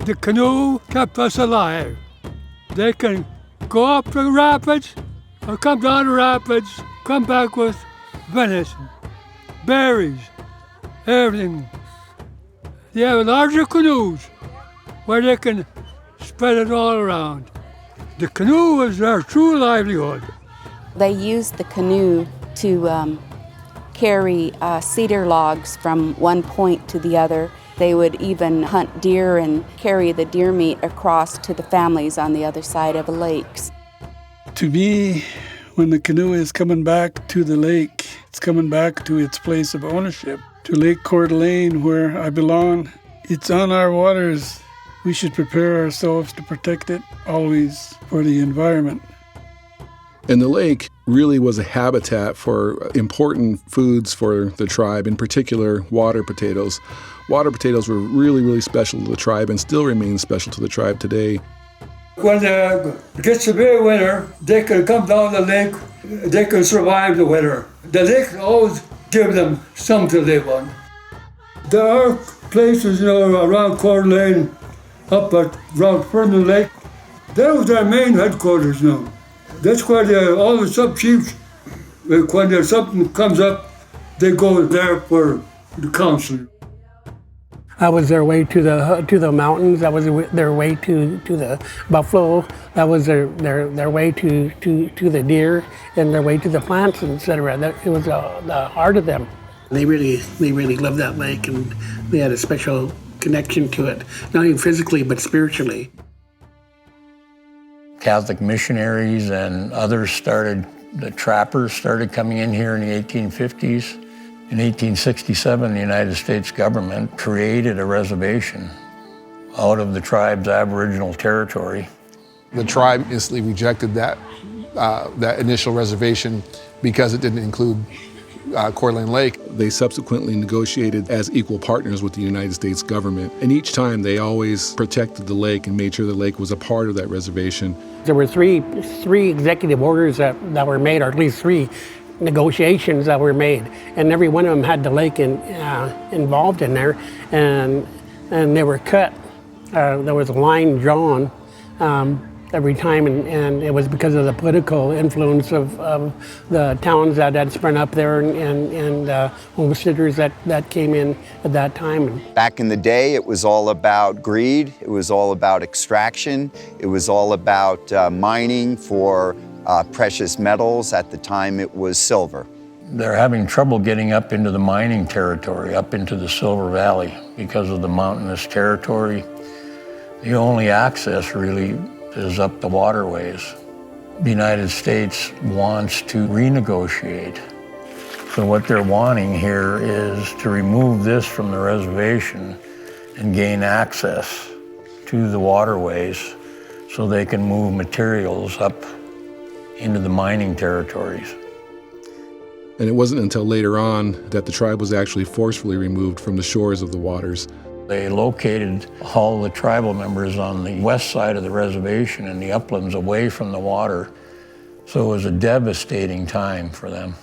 The canoe kept us alive. They can go up the rapids or come down the rapids, come back with venison, berries, everything. They have larger canoes where they can spread it all around. The canoe was their true livelihood. They used the canoe to carry cedar logs from one point to the other. They would even hunt deer and carry the deer meat across to the families on the other side of the lakes. To me, when the canoe is coming back to the lake, it's coming back to its place of ownership, to Lake Coeur d'Alene, where I belong. It's on our waters. We should prepare ourselves to protect it always for the environment. And the lake really was a habitat for important foods for the tribe, in particular water potatoes. Water potatoes were really, really special to the tribe and still remain special to the tribe today. When it gets to be winter, they can come down the lake, they can survive the winter. The lake always give them something to live on. There are places, around Coeur d'Alene, up at around Fernand Lake. That was their main headquarters now. That's where all the sub-chiefs, when there's something comes up, they go there for the council. That was their way to the mountains. That was their way to the buffalo. That was their way to the deer, and their way to the plants, etc. It was the heart of them. They really loved that lake, and they had a special connection to it, not only physically but spiritually. Catholic missionaries and others the trappers started coming in here in the 1850s. In 1867, the United States government created a reservation out of the tribe's Aboriginal territory. The tribe instantly rejected that initial reservation because it didn't include Coeur d'Alene Lake. They subsequently negotiated as equal partners with the United States government, and each time they always protected the lake and made sure the lake was a part of that reservation. There were three executive orders that were made, or at least three negotiations that were made, and every one of them had the lake involved in there, and they were cut. There was a line drawn every time, and it was because of the political influence of the towns that had sprung up there and homesteaders that came in at that time. Back in the day, it was all about greed. It was all about extraction. It was all about mining for precious metals. At the time, it was silver. They're having trouble getting up into the mining territory, up into the Silver Valley, because of the mountainous territory. The only access really is up the waterways. The United States wants to renegotiate. So what they're wanting here is to remove this from the reservation and gain access to the waterways so they can move materials up into the mining territories. And it wasn't until later on that the tribe was actually forcefully removed from the shores of the waters. They located all the tribal members on the west side of the reservation in the uplands away from the water. So it was a devastating time for them.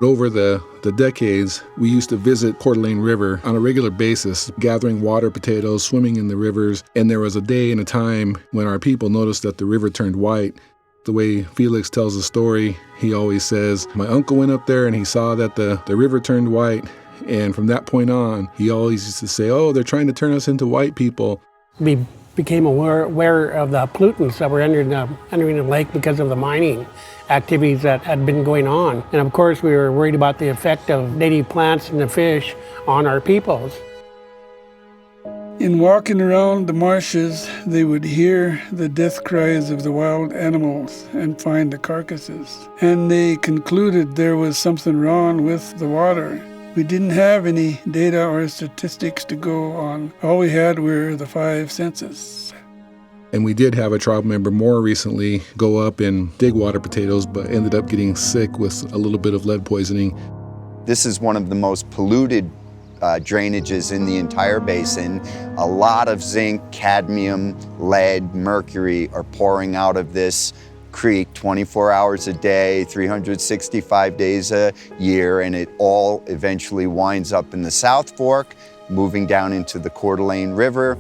Over the decades, we used to visit Coeur d'Alene River on a regular basis, gathering water potatoes, swimming in the rivers. And there was a day and a time when our people noticed that the river turned white. The way Felix tells the story, he always says, my uncle went up there and he saw that the river turned white. And from that point on, he always used to say, oh, they're trying to turn us into white people. We became aware of the pollutants that were entering the lake because of the mining activities that had been going on. And of course, we were worried about the effect of native plants and the fish on our peoples. In walking around the marshes, they would hear the death cries of the wild animals and find the carcasses. And they concluded there was something wrong with the water. We didn't have any data or statistics to go on. All we had were the 5 senses. And we did have a tribe member more recently go up and dig water potatoes, but ended up getting sick with a little bit of lead poisoning. This is one of the most polluted drainages in the entire basin. A lot of zinc, cadmium, lead, mercury are pouring out of this creek 24 hours a day, 365 days a year, and it all eventually winds up in the South Fork, moving down into the Coeur d'Alene River,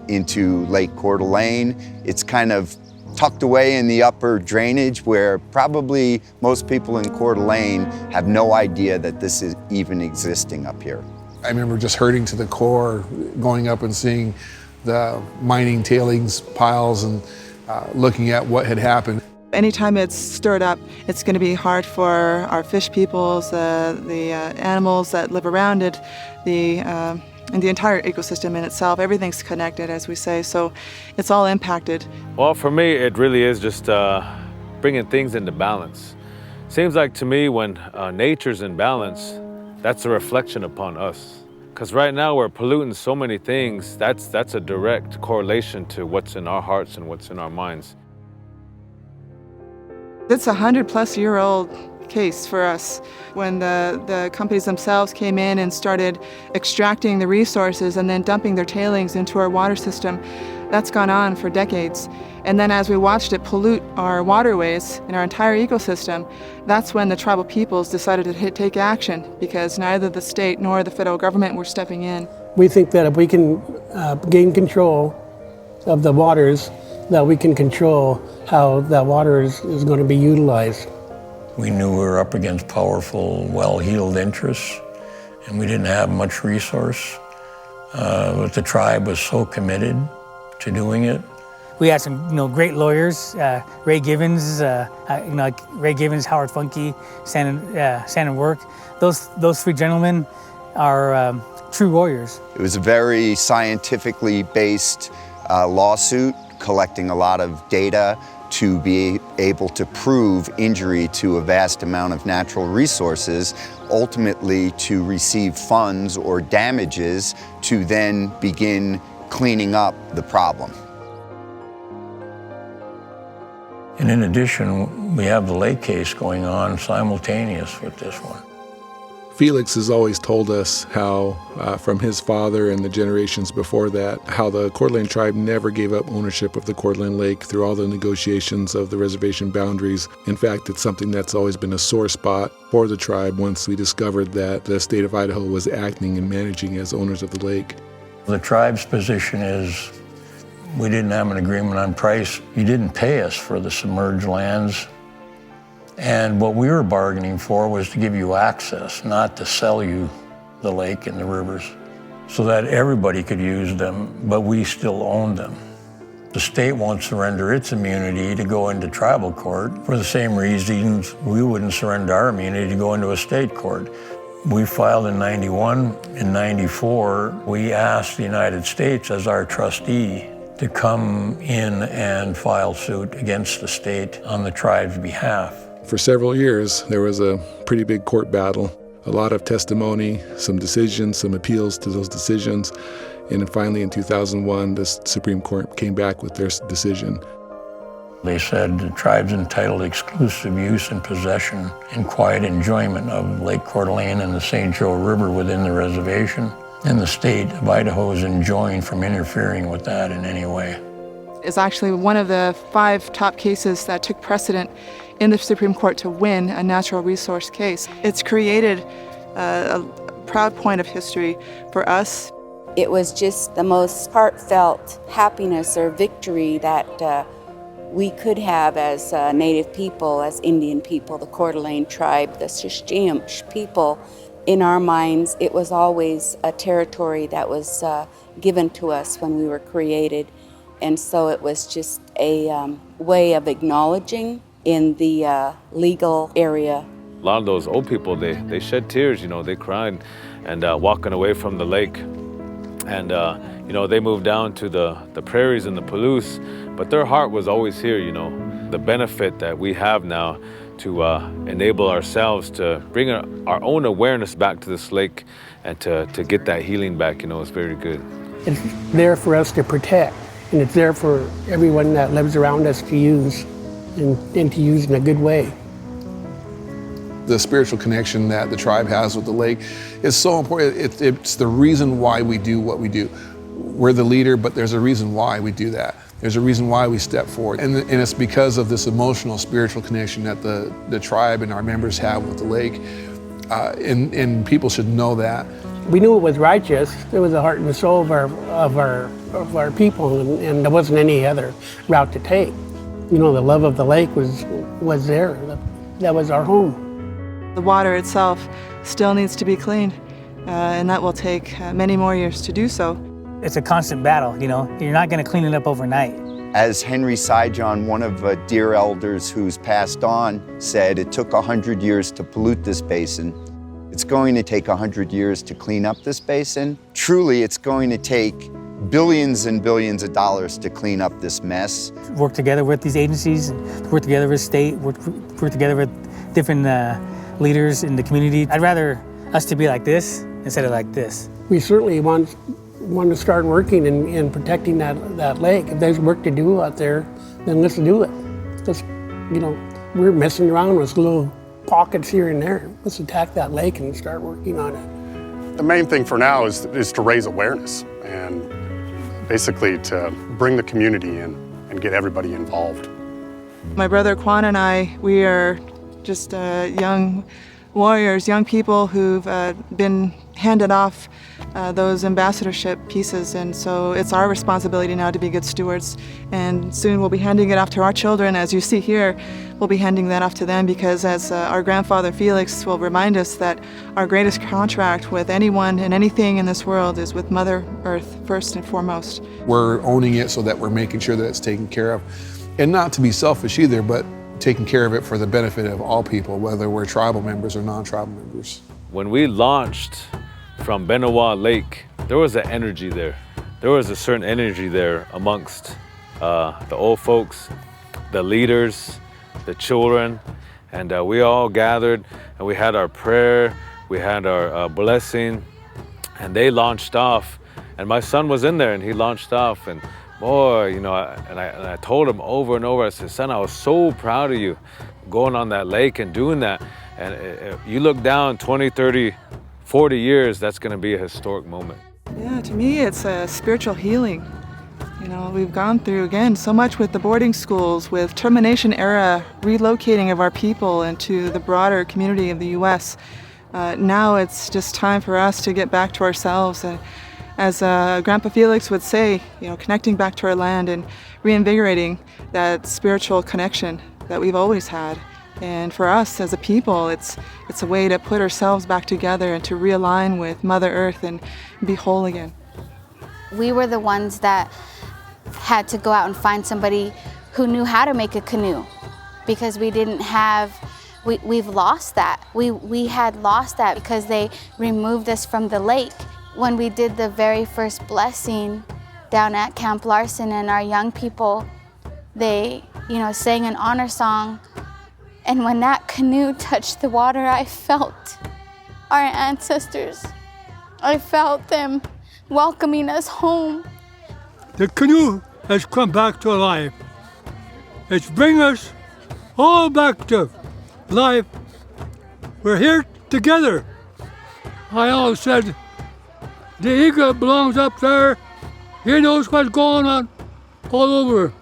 into Lake Coeur d'Alene. It's kind of tucked away in the upper drainage where probably most people in Coeur d'Alene have no idea that this is even existing up here. I remember just herding to the Coeur, going up and seeing the mining tailings piles and looking at what had happened. Anytime it's stirred up, it's going to be hard for our fish peoples, the animals that live around it, and the entire ecosystem in itself. Everything's connected, as we say, so it's all impacted. Well, for me, it really is just bringing things into balance. Seems like to me when nature's in balance, that's a reflection upon us. Because right now we're polluting so many things, that's a direct correlation to what's in our hearts and what's in our minds. It's a 100-plus-year-old case for us. When the companies themselves came in and started extracting the resources and then dumping their tailings into our water system, that's gone on for decades. And then as we watched it pollute our waterways and our entire ecosystem, that's when the tribal peoples decided to take action, because neither the state nor the federal government were stepping in. We think that if we can gain control of the waters, that we can control how that water is going to be utilized. We knew we were up against powerful, well-heeled interests, and we didn't have much resource. But the tribe was so committed to doing it. We had some, great lawyers, Ray Givens, Ray Givens, Howard Funke, Sand Work. Those three gentlemen are true warriors. It was a very scientifically based lawsuit, collecting a lot of data to be able to prove injury to a vast amount of natural resources, ultimately to receive funds or damages to then begin cleaning up the problem. And in addition, we have the lake case going on simultaneous with this one. Felix has always told us how, from his father and the generations before that, how the Coeur d'Alene tribe never gave up ownership of the Coeur d'Alene Lake through all the negotiations of the reservation boundaries. In fact, it's something that's always been a sore spot for the tribe once we discovered that the state of Idaho was acting and managing as owners of the lake. The tribe's position is we didn't have an agreement on price. You didn't pay us for the submerged lands. And what we were bargaining for was to give you access, not to sell you the lake and the rivers, so that everybody could use them, but we still owned them. The state won't surrender its immunity to go into tribal court for the same reasons we wouldn't surrender our immunity to go into a state court. We filed in 91. In 94, we asked the United States as our trustee to come in and file suit against the state on the tribe's behalf. For several years, there was a pretty big court battle, a lot of testimony, some decisions, some appeals to those decisions, and then finally in 2001, the Supreme Court came back with their decision. They said the tribe's entitled to exclusive use and possession and quiet enjoyment of Lake Coeur d'Alene and the St. Joe River within the reservation, and the state of Idaho is enjoined from interfering with that in any way. It's actually one of the 5 top cases that took precedent in the Supreme Court to win a natural resource case. It's created a proud point of history for us. It was just the most heartfelt happiness or victory that we could have as Native people, as Indian people, the Coeur d'Alene tribe, the Siskiyik people. In our minds, it was always a territory that was given to us when we were created. And so it was just a way of acknowledging in the legal area. A lot of those old people, they shed tears, they cried, and walking away from the lake. And, they moved down to the prairies and the Palouse, but their heart was always here, The benefit that we have now to enable ourselves to bring our own awareness back to this lake and to get that healing back, is very good. It's there for us to protect, and it's there for everyone that lives around us to use, and to use in a good way. The spiritual connection that the tribe has with the lake is so important. It's the reason why we do what we do. We're the leader, but there's a reason why we do that. There's a reason why we step forward. And it's because of this emotional, spiritual connection that the tribe and our members have with the lake. And people should know that. We knew it was righteous. It was the heart and the soul of our people, and there wasn't any other route to take. You know, the love of the lake was there. That was our home. The water itself still needs to be cleaned, and that will take many more years to do so. It's a constant battle, you know. You're not going to clean it up overnight. As Henry Sijon, one of the dear elders who's passed on, said, it took 100 years to pollute this basin. It's going to take 100 years to clean up this basin. Truly, it's going to take billions and billions of dollars to clean up this mess. Work together with these agencies, work together with state, work together with different leaders in the community. I'd rather us to be like this instead of like this. We certainly want to start working in protecting that lake. If there's work to do out there, then let's do it. Just, you know, we're messing around with little pockets here and there. Let's attack that lake and start working on it. The main thing for now is to raise awareness and basically to bring the community in and get everybody involved. My brother Quan and I, we are just young warriors, young people who've been handed off those ambassadorship pieces, and so it's our responsibility now to be good stewards, and soon we'll be handing it off to our children. As you see here, we'll be handing that off to them, because as our grandfather Felix will remind us, that our greatest contract with anyone and anything in this world is with Mother Earth first and foremost. We're owning it so that we're making sure that it's taken care of, and not to be selfish either, but taking care of it for the benefit of all people, whether we're tribal members or non-tribal members. When we launched from Benoit Lake, there was an energy there. There was a certain energy there amongst the old folks, the leaders, the children, and we all gathered and we had our prayer, we had our blessing, and they launched off. And my son was in there and he launched off, and boy, you know, I told him over and over, I said, son, I was so proud of you going on that lake and doing that. And if you look down 20, 30, 40 years, that's going to be a historic moment. Yeah, to me, it's a spiritual healing. You know, we've gone through, again, so much with the boarding schools, with termination era relocating of our people into the broader community of the U.S. Now it's just time for us to get back to ourselves. And as Grandpa Felix would say, you know, connecting back to our land and reinvigorating that spiritual connection that we've always had. And for us as a people, it's a way to put ourselves back together and to realign with Mother Earth and be whole again. We were the ones that had to go out and find somebody who knew how to make a canoe, because we didn't have, we've lost that. We had lost that because they removed us from the lake. When we did the very first blessing down at Camp Larson, and our young people, they, you know, sang an honor song. And when that canoe touched the water, I felt our ancestors. I felt them welcoming us home. The canoe has come back to life. It's bringing us all back to life. We're here together. I always said, the eagle belongs up there. He knows what's going on all over.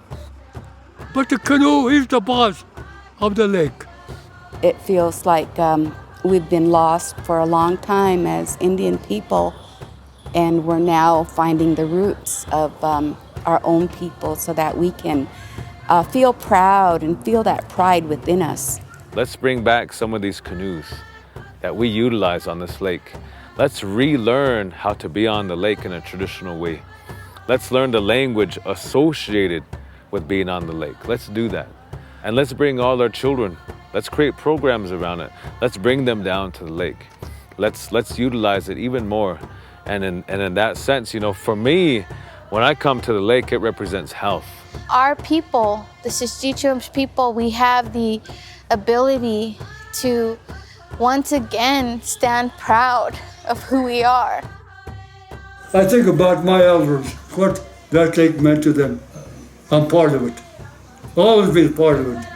But the canoe, he's the boss of the lake. It feels like we've been lost for a long time as Indian people, and we're now finding the roots of our own people so that we can feel proud and feel that pride within us. Let's bring back some of these canoes that we utilize on this lake. Let's relearn how to be on the lake in a traditional way. Let's learn the language associated with being on the lake. Let's do that. And let's bring all our children. Let's create programs around it. Let's bring them down to the lake. Let's utilize it even more. And in that sense, you know, for me, when I come to the lake, it represents health. Our people, the Sistichum's people, we have the ability to once again stand proud of who we are. I think about my elders, what that lake meant to them. I'm part of it. Always been part of it.